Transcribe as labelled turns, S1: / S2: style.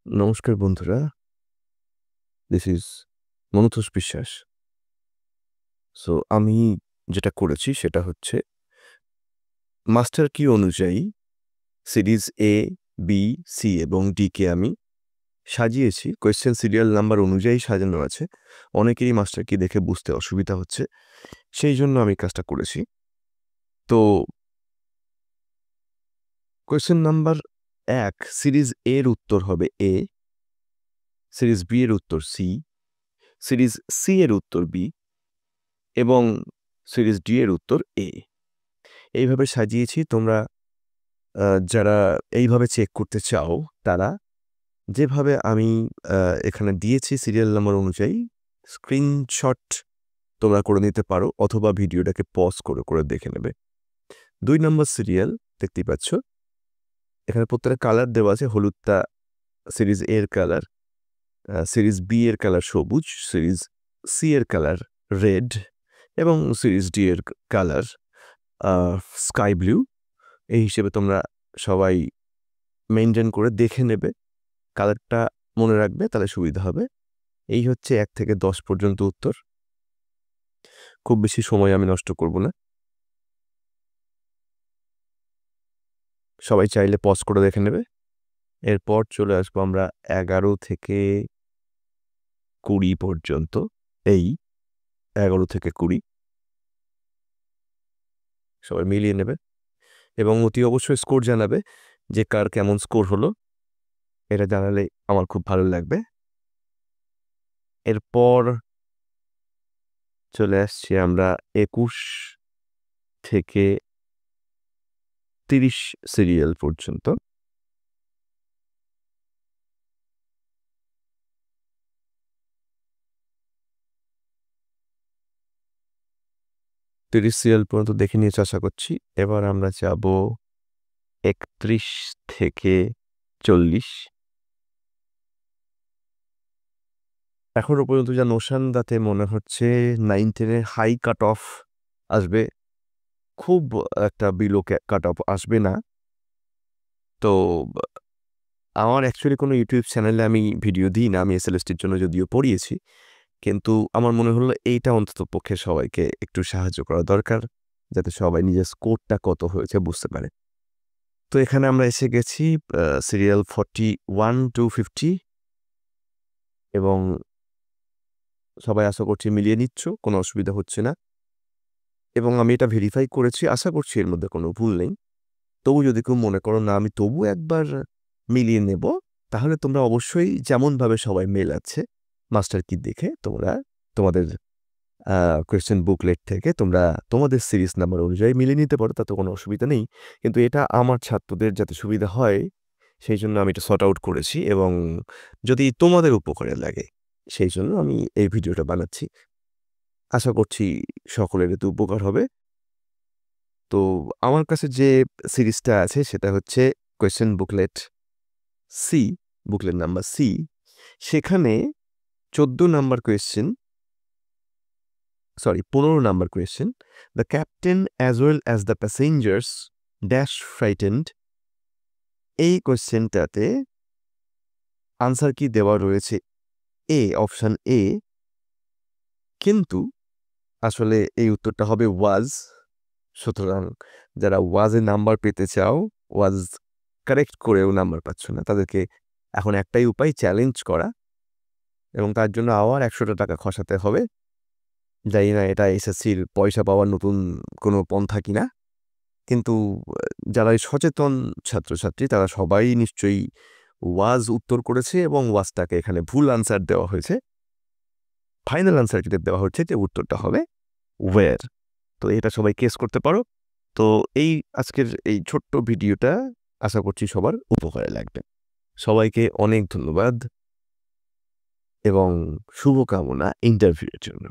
S1: নমস্কার বন্ধুরা, this is Manatosh বিশ্বাস। সো আমি যেটা করেছি সেটা হচ্ছে মাস্টার কি অনুযায়ী সিরিজ এ, বি, সি এবং ডিকে আমি সাজিয়েছি। কোয়েশ্চেন সিরিয়াল নাম্বার অনুযায়ী সাজানো আছে। অনেকেরই মাস্টার কি দেখে বুঝতে অসুবিধা হচ্ছে, সেই জন্য আমি কাজটা করেছি। তো কোয়েশ্চেন নাম্বার 1, সিরিজ এর উত্তর হবে এ, সিরিজ বি এর উত্তর সি, সিরিজ সি এর উত্তর বি এবং সিরিজ ডি এর উত্তর এ। এইভাবে সাজিয়েছি। তোমরা যারা এইভাবে চেক করতে চাও তারা যেভাবে আমি এখানে দিয়েছি সিরিয়াল নাম্বার অনুযায়ী স্ক্রিনশট তোমরা করে নিতে পারো, অথবা ভিডিওটাকে পজ করে করে দেখে নেবে। 2 নম্বর সিরিয়াল দেখতেই পাচ্ছ, এখানে প্রত্যেকটা কালার দেওয়া আছে। হলুদটা সিরিজ এ এর কালার, সিরিজ বি এর কালার সবুজ, সিরিজ সি এর কালার রেড এবং সিরিজ ডি এর কালার স্কাই ব্লু। এই হিসেবে তোমরা সবাই মেনটেন করে দেখে নেবে, কালারটা মনে রাখবে, তাহলে সুবিধা হবে। এই হচ্ছে 1 থেকে 10 পর্যন্ত উত্তর। খুব বেশি সময় আমি নষ্ট করব না। সবাই চাইলে পজ করে দেখে নেবে। এরপর চলে আসবো আমরা 11 থেকে 20 পর্যন্ত। এই 11 থেকে 20 সবাই মিলিয়ে নেবে এবং অতি অবশ্যই স্কোর জানাবে যে কার কেমন স্কোর হলো। এটা জানালে আমার খুব ভালো লাগবে। এরপর চলে আসছি আমরা 21 থেকে 30 সিরিয়াল পর্যন্ত। সিরিয়াল পর্যন্ত দেখে নিয়েছি আশা করছি। এবার আমরা যাব 31 থেকে 40। এখনো পর্যন্ত যা নোশান, তাতে মনে হচ্ছে 9-10 হাই কাট অফ আসবে, খুব একটা বিলো কাট অফ আসবে না। তো আমার অ্যাকচুয়ালি কোনো ইউটিউব চ্যানেলে আমি ভিডিও দিই না, আমি এসএলএসটির জন্য যদিও পড়িয়েছি, কিন্তু আমার মনে হলো এইটা অন্তত পক্ষে সবাইকে একটু সাহায্য করা দরকার, যাতে সবাই নিজের স্কোরটা কত হয়েছে বুঝতে পারে। তো এখানে আমরা এসে গেছি সিরিয়াল 41 to 50 এবং সবাই আশা করছি মিলিয়ে নিচ্ছ, কোনো অসুবিধা হচ্ছে না। এবং আমি এটা ভেরিফাই করেছি, আশা করছি এর মধ্যে কোনো ভুল নেই। তবু যদি কেউ মনে করো না আমি তবু একবার মিলিয়ে নেব, তাহলে তোমরা অবশ্যই যেমনভাবে সবাই মেলাচ্ছে মাস্টার কি দেখে তোমরা তোমাদের কোয়েশ্চেন বুকলেট থেকে তোমরা তোমাদের সিরিজ নাম্বার অনুযায়ী মিলিয়ে নিতে পারো, তাতে কোনো অসুবিধা নেই। কিন্তু এটা আমার ছাত্রদের যাতে সুবিধা হয় সেই জন্য আমি এটা সর্ট আউট করেছি, এবং যদি তোমাদের উপকারে লাগে সেই জন্য আমি এই ভিডিওটা বানাচ্ছি। আশা করছি সকলের এতে উপকার হবে। তো আমার কাছে যে সিরিজটা আছে সেটা হচ্ছে question booklet C, booklet number C. সেখানে 15 number question, the captain as well as the passengers dash frightened. এই কোয়েশ্চেনটাতে আনসার কি দেওয়া রয়েছে এ, অপশান এ, কিন্তু আসলে এই উত্তরটা হবে ওয়াজ। সুতরাং যারা ওয়াজে নাম্বার পেতে চাও, ওয়াজ কারেক্ট করেও নাম্বার পাচ্ছ না, তাদেরকে এখন একটাই উপায়, চ্যালেঞ্জ করা, এবং তার জন্য আবার 100টা টাকা খসাতে হবে। জানি না এটা এসএসসির পয়সা পাওয়ার নতুন কোনো পন্থা কিনা, কিন্তু যারা সচেতন ছাত্রছাত্রী তারা সবাই নিশ্চয়ই ওয়াজ উত্তর করেছে, এবং ওয়াজটাকে এখানে ভুল আনসার দেওয়া হয়েছে। ফাইনাল আনসার যেটা দেওয়া হচ্ছে যে উত্তরটা হবে ওয়্যার। তো এটা সবাই কেস করতে পারো। তো এই আজকের এই ছোট্ট ভিডিওটা আশা করছি সবার উপকারে লাগবে। সবাইকে অনেক ধন্যবাদ এবং শুভকামনা ইন্টারভিউয়ের জন্য।